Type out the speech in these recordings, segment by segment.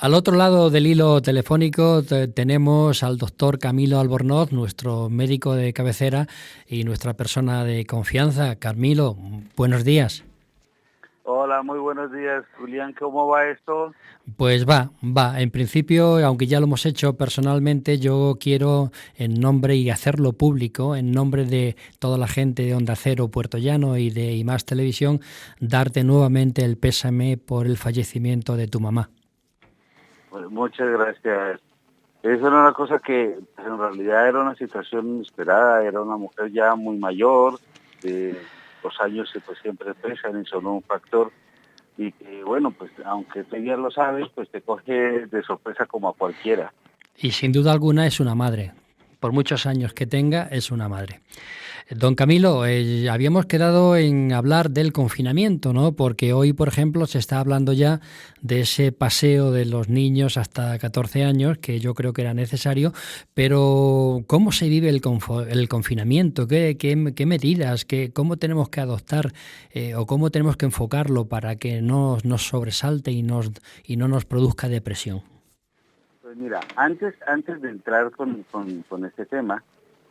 Al otro lado del hilo telefónico tenemos al doctor Camilo Albornoz, nuestro médico de cabecera y nuestra persona de confianza. Camilo, buenos días. Hola, muy buenos días, Julián. ¿Cómo va esto? Pues va. En principio, aunque ya lo hemos hecho personalmente, yo quiero, en nombre y hacerlo público, en nombre de toda la gente de Onda Cero, Puerto Llano y de Y Más Televisión, darte nuevamente el pésame por el fallecimiento de tu mamá. Pues muchas gracias. Eso era una cosa que pues, en realidad era una situación inesperada. Era una mujer ya muy mayor, los años pues siempre pesan y son un factor. Y que bueno, pues aunque tú ya lo sabes, pues te coge de sorpresa como a cualquiera. Y sin duda alguna es una madre. Por muchos años que tenga, es una madre. Don Camilo, habíamos quedado en hablar del confinamiento, ¿no? Porque hoy, por ejemplo, se está hablando ya de ese paseo de los niños hasta 14 años, que yo creo que era necesario, pero ¿cómo se vive el confinamiento? ¿Qué medidas? ¿Cómo tenemos que adoptar o cómo tenemos que enfocarlo para que no nos sobresalte y no nos produzca depresión? Pues mira, antes de entrar con este tema,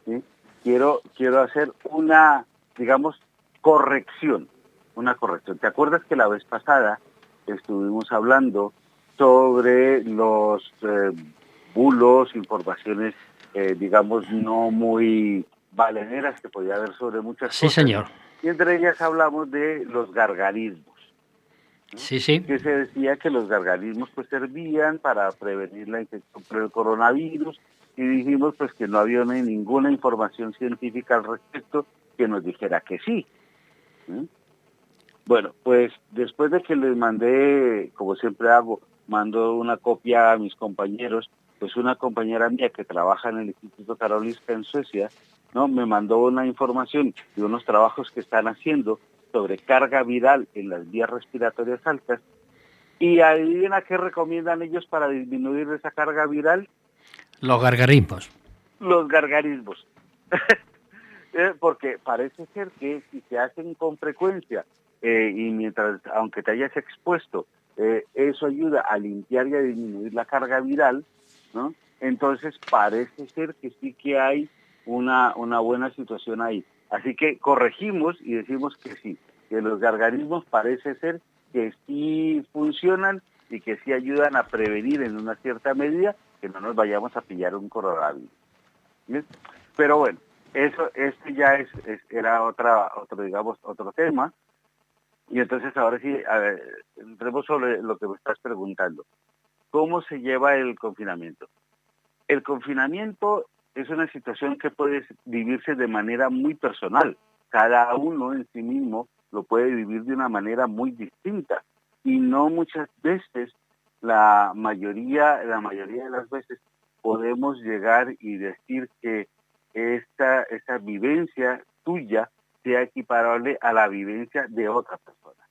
¿sí? Quiero hacer una, digamos, corrección, una corrección. ¿Te acuerdas que la vez pasada estuvimos hablando sobre los bulos, informaciones, digamos, no muy valeneras que podía haber sobre muchas Sí, cosas? señor. Y entre ellas hablamos de los gargarismos, ¿no? Sí, sí. Que se decía que los gargarismos pues servían para prevenir la infección por el coronavirus y dijimos pues que no había ninguna información científica al respecto que nos dijera que sí. ¿Sí? Bueno, pues después de que les mandé, como siempre hago, mando una copia a mis compañeros, pues una compañera mía que trabaja en el Instituto Karolinska en Suecia, ¿no? Me mandó una información de unos trabajos que están haciendo sobre carga viral en las vías respiratorias altas. Y adivina qué recomiendan ellos para disminuir esa carga viral: Los gargarismos. los gargarismos. Porque parece ser que si se hacen con frecuencia y mientras, aunque te hayas expuesto, eso ayuda a limpiar y a disminuir la carga viral, ¿no? Entonces parece ser que sí que hay una buena situación ahí. Así que corregimos y decimos que sí, que los gargarismos parece ser que sí funcionan y que sí ayudan a prevenir en una cierta medida que no nos vayamos a pillar un coronavirus. ¿Sí? Pero bueno, este ya era otro, digamos, otro tema. Y entonces ahora sí, a ver, entremos sobre lo que me estás preguntando. ¿Cómo se lleva el confinamiento? El confinamiento es una situación que puede vivirse de manera muy personal. Cada uno en sí mismo lo puede vivir de una manera muy distinta. Y no muchas veces, la mayoría de las veces, podemos llegar y decir que esta vivencia tuya sea equiparable a la vivencia de otra persona.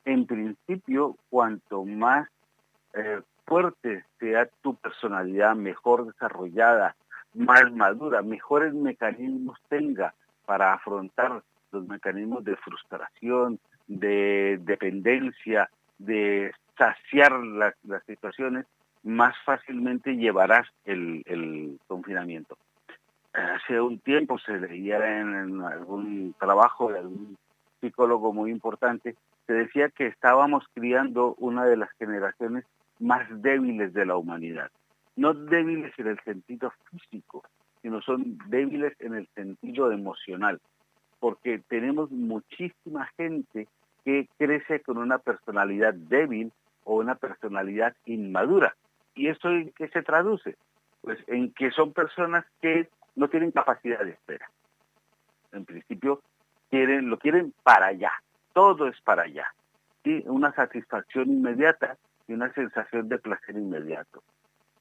En principio, cuanto más fuerte sea tu personalidad, mejor desarrollada, más madura, mejores mecanismos tenga para afrontar los mecanismos de frustración, de dependencia, de saciar las situaciones, más fácilmente llevarás el confinamiento. Hace un tiempo se leía en algún trabajo de algún psicólogo muy importante, se decía que estábamos criando una de las generaciones más débiles de la humanidad. No débiles en el sentido físico, sino son débiles en el sentido emocional, porque tenemos muchísima gente que crece con una personalidad débil o una personalidad inmadura. ¿Y esto en qué se traduce? Pues en que son personas que no tienen capacidad de espera. En principio, lo quieren para allá. Todo es para allá. ¿Sí? Una satisfacción inmediata y una sensación de placer inmediato.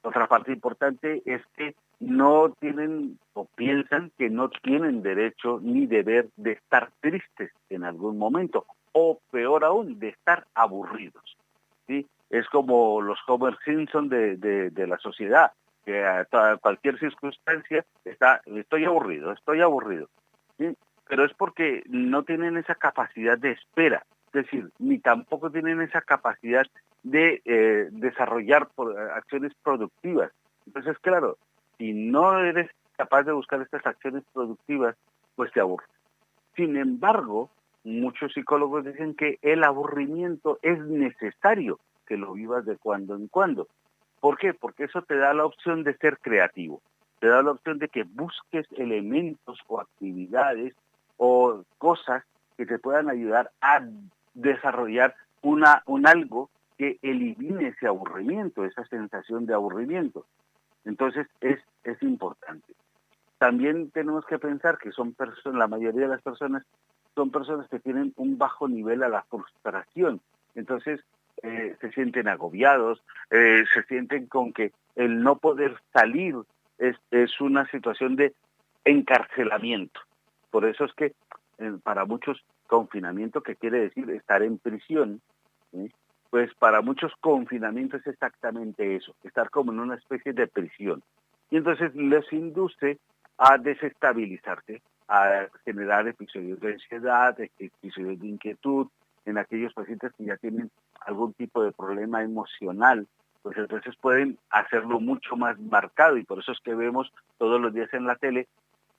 Otra parte importante es que no tienen o piensan que no tienen derecho ni deber de estar tristes en algún momento, o peor aún, de estar aburridos. ¿Sí? Es como los Homer Simpson de la sociedad, que a cualquier circunstancia estoy aburrido, estoy aburrido. ¿Sí? Pero es porque no tienen esa capacidad de espera, es decir, ni tampoco tienen esa capacidad de desarrollar acciones productivas. Entonces, claro, si no eres capaz de buscar estas acciones productivas, pues te aburres. Sin embargo, muchos psicólogos dicen que el aburrimiento es necesario que lo vivas de cuando en cuando. ¿Por qué? Porque eso te da la opción de ser creativo, te da la opción de que busques elementos o actividades o cosas que te puedan ayudar a desarrollar un algo que elimine ese aburrimiento, esa sensación de aburrimiento. Entonces es importante. También tenemos que pensar que son personas, la mayoría de las personas son personas que tienen un bajo nivel a la frustración. Entonces se sienten agobiados, se sienten con que el no poder salir es una situación de encarcelamiento. Por eso es que para muchos confinamiento, que quiere decir estar en prisión, ¿sí? Pues para muchos confinamiento es exactamente eso, estar como en una especie de prisión. Y entonces les induce a desestabilizarse, a generar episodios de ansiedad, episodios de inquietud en aquellos pacientes que ya tienen algún tipo de problema emocional, pues entonces pueden hacerlo mucho más marcado, y por eso es que vemos todos los días en la tele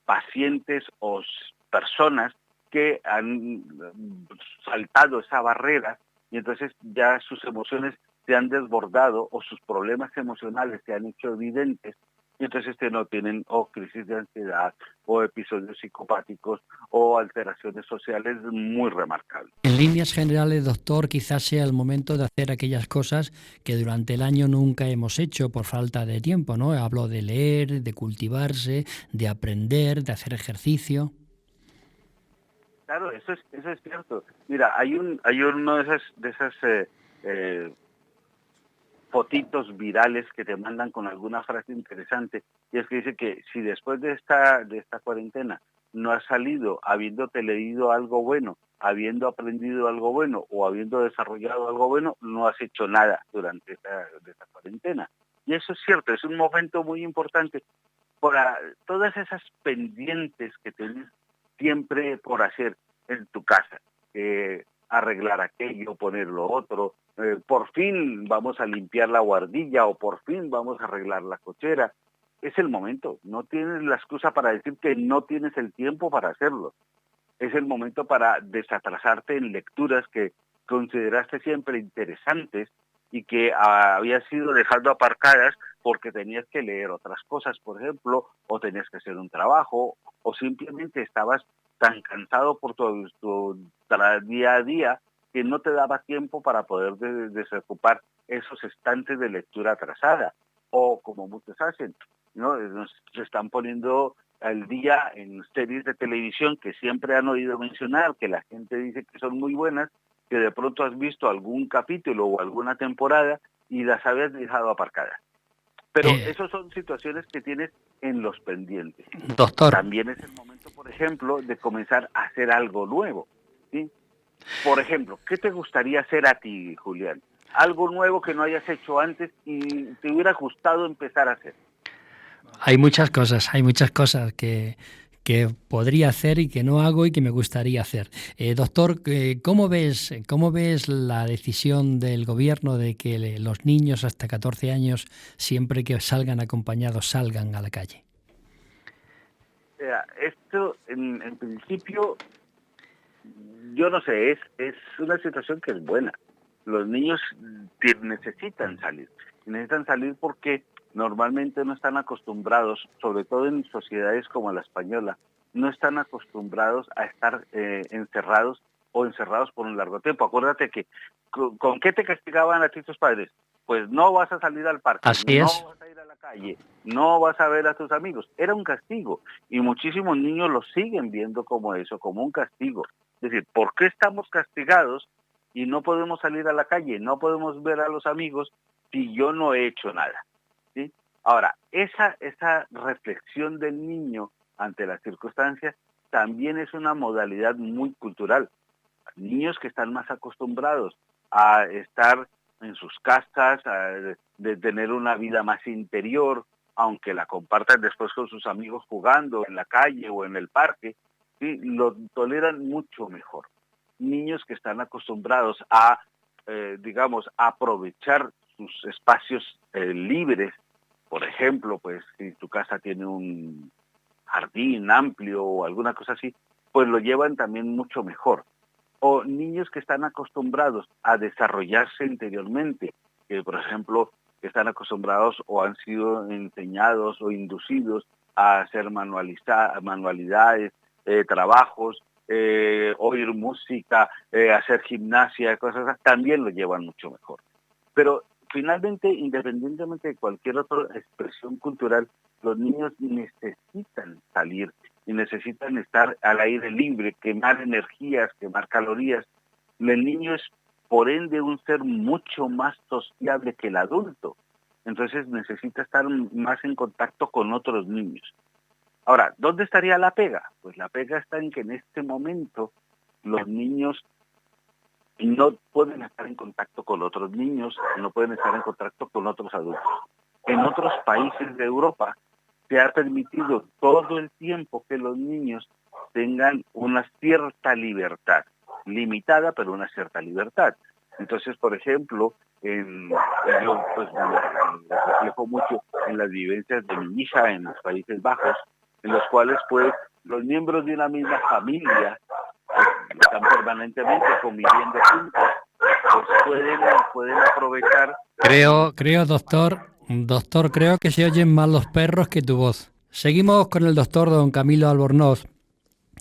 pacientes o personas que han saltado esa barrera y entonces ya sus emociones se han desbordado o sus problemas emocionales se han hecho evidentes, y entonces no tienen o crisis de ansiedad o episodios psicopáticos o alteraciones sociales muy remarcables. En líneas generales, doctor, quizás sea el momento de hacer aquellas cosas que durante el año nunca hemos hecho por falta de tiempo, ¿no? Hablo de leer, de cultivarse, de aprender, de hacer ejercicio. Claro, eso es cierto. Mira, hay uno de esas fotitos virales que te mandan con alguna frase interesante, y es que dice que si después de esta cuarentena no has salido habiéndote leído algo bueno, habiendo aprendido algo bueno o habiendo desarrollado algo bueno, no has hecho nada durante esta cuarentena. Y eso es cierto, es un momento muy importante para todas esas pendientes que tienes siempre por hacer en tu casa, arreglar aquello, poner lo otro, por fin vamos a limpiar la guardilla o por fin vamos a arreglar la cochera. Es el momento, no tienes la excusa para decir que no tienes el tiempo para hacerlo. Es el momento para desatrasarte en lecturas que consideraste siempre interesantes y que habías ido dejando aparcadas porque tenías que leer otras cosas, por ejemplo, o tenías que hacer un trabajo, o simplemente estabas tan cansado por tu día a día que no te daba tiempo para poder desocupar esos estantes de lectura atrasada. O como muchos hacen, ¿no? Se están poniendo al día en series de televisión que siempre han oído mencionar, que la gente dice que son muy buenas, que de pronto has visto algún capítulo o alguna temporada y las habías dejado aparcadas. Pero esas son situaciones que tienes en los pendientes. Doctor. También es el momento, por ejemplo, de comenzar a hacer algo nuevo, ¿sí? Por ejemplo, ¿qué te gustaría hacer a ti, Julián? Algo nuevo que no hayas hecho antes y te hubiera gustado empezar a hacer. Hay muchas cosas que podría hacer y que no hago y que me gustaría hacer. Doctor, ¿cómo ves la decisión del gobierno de que los niños hasta 14 años, siempre que salgan acompañados, salgan a la calle? Esto, en principio, yo no sé, es una situación que es buena. Los niños necesitan salir porque normalmente no están acostumbrados, sobre todo en sociedades como la española, no están acostumbrados a estar encerrados por un largo tiempo. Acuérdate que ¿con qué te castigaban a ti tus padres? Pues no vas a salir al parque, Así es. no vas a ir a la calle, no vas a ver a tus amigos. Era un castigo y muchísimos niños lo siguen viendo como eso, como un castigo. Es decir, ¿por qué estamos castigados y no podemos salir a la calle, no podemos ver a los amigos si yo no he hecho nada? ¿Sí? Ahora, esa reflexión del niño ante las circunstancias también es una modalidad muy cultural. Niños que están más acostumbrados a estar en sus casas, de tener una vida más interior, aunque la compartan después con sus amigos jugando en la calle o en el parque, ¿sí? Lo toleran mucho mejor. Niños que están acostumbrados a digamos, aprovechar sus espacios libres. Por ejemplo, pues si tu casa tiene un jardín amplio o alguna cosa así, pues lo llevan también mucho mejor. O niños que están acostumbrados a desarrollarse interiormente, que por ejemplo que están acostumbrados o han sido enseñados o inducidos a hacer manualidades, trabajos, oír música, hacer gimnasia, cosas así, también lo llevan mucho mejor. Pero finalmente, independientemente de cualquier otra expresión cultural, los niños necesitan salir y necesitan estar al aire libre, quemar energías, quemar calorías. El niño es, por ende, un ser mucho más sociable que el adulto. Entonces necesita estar más en contacto con otros niños. Ahora, ¿dónde estaría la pega? Pues la pega está en que en este momento los niños no pueden estar en contacto con otros niños, no pueden estar en contacto con otros adultos. En otros países de Europa se ha permitido todo el tiempo que los niños tengan una cierta libertad, limitada, pero una cierta libertad. Entonces, por ejemplo, yo pues me reflejo mucho en las vivencias de mi hija en los Países Bajos, en los cuales pues los miembros de una misma familia están permanentemente conviviendo juntos, pues pueden aprovechar. Creo, doctor, creo que se oyen más los perros que tu voz. Seguimos con el doctor don Camilo Albornoz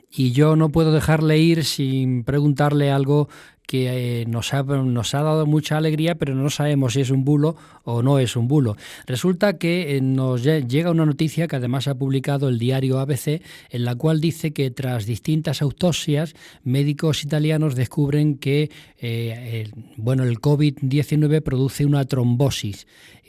y yo no puedo dejarle ir sin preguntarle algo que nos ha dado mucha alegría, pero no sabemos si es un bulo o no es un bulo. Resulta que nos llega una noticia que además ha publicado el diario ABC, en la cual dice que tras distintas autopsias, médicos italianos descubren que el COVID-19 produce una trombosis,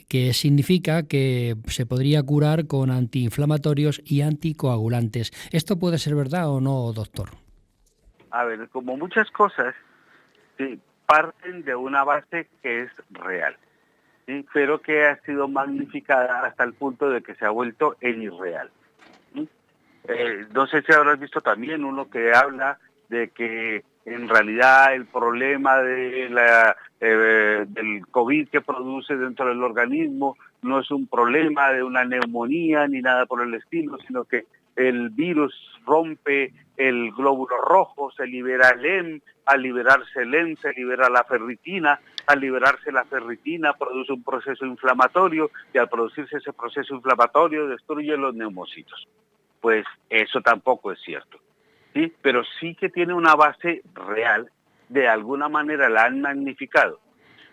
que significa que se podría curar con antiinflamatorios y anticoagulantes. ¿Esto puede ser verdad o no, doctor? A ver, como muchas cosas, sí, parten de una base que es real, ¿sí? Pero que ha sido magnificada hasta el punto de que se ha vuelto en irreal, ¿sí? No sé si habrás visto también uno que habla de que en realidad el problema del COVID que produce dentro del organismo no es un problema de una neumonía ni nada por el estilo, sino que el virus rompe el glóbulo rojo, se libera el EM, al liberarse el EM se libera la ferritina, al liberarse la ferritina produce un proceso inflamatorio y al producirse ese proceso inflamatorio destruye los neumocitos. Pues eso tampoco es cierto, ¿sí? Pero sí que tiene una base real, de alguna manera la han magnificado.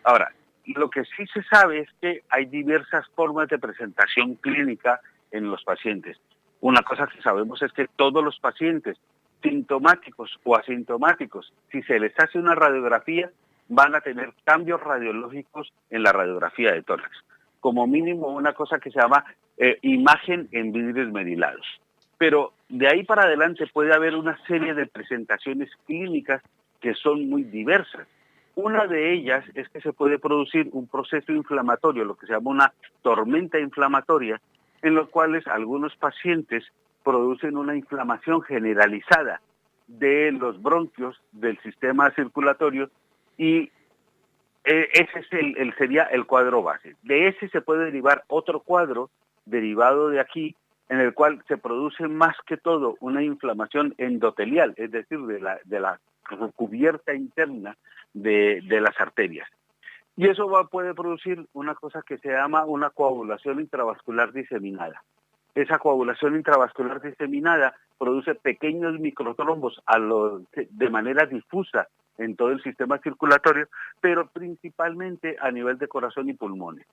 Ahora, lo que sí se sabe es que hay diversas formas de presentación clínica en los pacientes. Una cosa que sabemos es que todos los pacientes, sintomáticos o asintomáticos, si se les hace una radiografía, van a tener cambios radiológicos en la radiografía de tórax. Como mínimo una cosa que se llama imagen en vidrios medilados. Pero de ahí para adelante puede haber una serie de presentaciones clínicas que son muy diversas. Una de ellas es que se puede producir un proceso inflamatorio, lo que se llama una tormenta inflamatoria, en los cuales algunos pacientes producen una inflamación generalizada de los bronquios, del sistema circulatorio, y ese es sería el cuadro base. De ese se puede derivar otro cuadro derivado de aquí, en el cual se produce más que todo una inflamación endotelial, es decir, de la cubierta interna de las arterias. Y eso puede producir una cosa que se llama una coagulación intravascular diseminada. Esa coagulación intravascular diseminada produce pequeños microtrombos de manera difusa en todo el sistema circulatorio, pero principalmente a nivel de corazón y pulmones.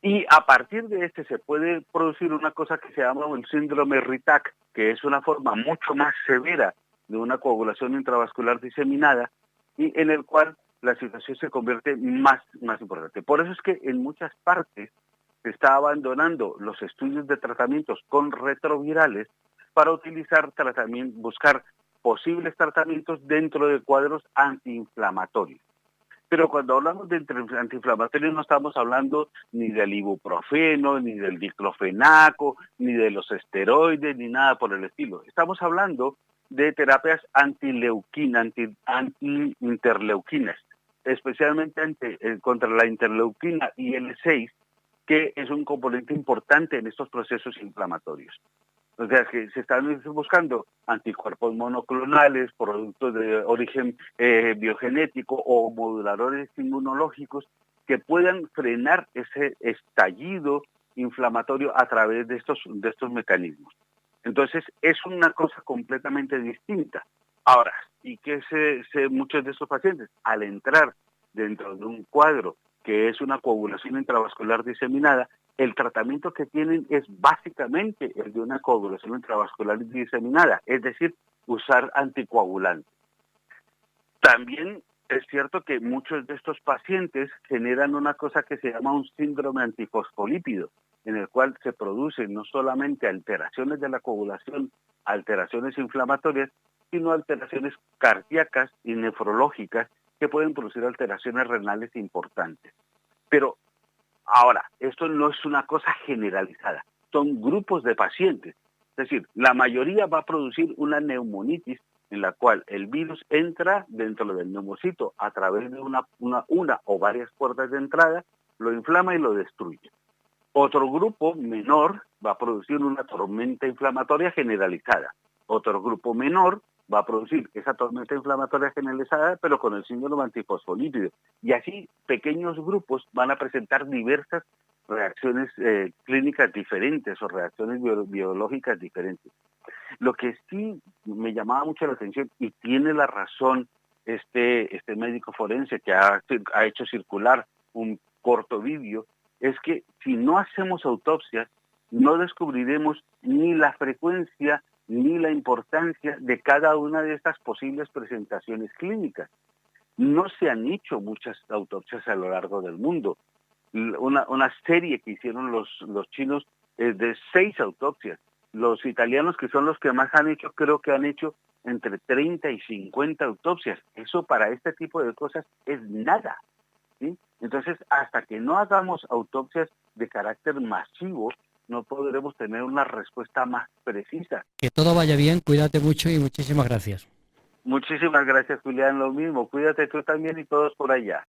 Y a partir de este se puede producir una cosa que se llama el síndrome RITAC, que es una forma mucho más severa de una coagulación intravascular diseminada y en el cual la situación se convierte más importante. Por eso es que en muchas partes se está abandonando los estudios de tratamientos con retrovirales para buscar posibles tratamientos dentro de cuadros antiinflamatorios. Pero cuando hablamos de antiinflamatorios no estamos hablando ni del ibuprofeno, ni del diclofenaco, ni de los esteroides, ni nada por el estilo. Estamos hablando de terapias anti-interleuquinas, especialmente contra la interleuquina IL-6, que es un componente importante en estos procesos inflamatorios. O sea, que se están buscando anticuerpos monoclonales, productos de origen biogenético o moduladores inmunológicos que puedan frenar ese estallido inflamatorio a través de estos mecanismos. Entonces, es una cosa completamente distinta. Ahora, ¿y qué muchos de estos pacientes? Al entrar dentro de un cuadro que es una coagulación intravascular diseminada, el tratamiento que tienen es básicamente el de una coagulación intravascular diseminada, es decir, usar anticoagulantes. También es cierto que muchos de estos pacientes generan una cosa que se llama un síndrome antifosfolípido, en el cual se producen no solamente alteraciones de la coagulación, alteraciones inflamatorias, sino alteraciones cardíacas y nefrológicas que pueden producir alteraciones renales importantes. Pero ahora, esto no es una cosa generalizada, son grupos de pacientes. Es decir, la mayoría va a producir una neumonitis en la cual el virus entra dentro del neumocito a través de una o varias puertas de entrada, lo inflama y lo destruye. Otro grupo menor va a producir una tormenta inflamatoria generalizada. Otro grupo menor va a producir esa tormenta inflamatoria generalizada, pero con el síndrome antifosfolípido. Y así, pequeños grupos van a presentar diversas reacciones clínicas diferentes o reacciones biológicas diferentes. Lo que sí me llamaba mucho la atención, y tiene la razón este médico forense que ha hecho circular un corto vídeo, es que si no hacemos autopsias, no descubriremos ni la frecuencia ni la importancia de cada una de estas posibles presentaciones clínicas. No se han hecho muchas autopsias a lo largo del mundo. Una serie que hicieron los chinos es de 6 autopsias. Los italianos, que son los que más han hecho, creo que han hecho entre 30 y 50 autopsias. Eso para este tipo de cosas es nada, ¿sí? Entonces, hasta que no hagamos autopsias de carácter masivo, no podremos tener una respuesta más precisa. Que todo vaya bien, cuídate mucho y muchísimas gracias. Muchísimas gracias, Julián, lo mismo. Cuídate tú también y todos por allá.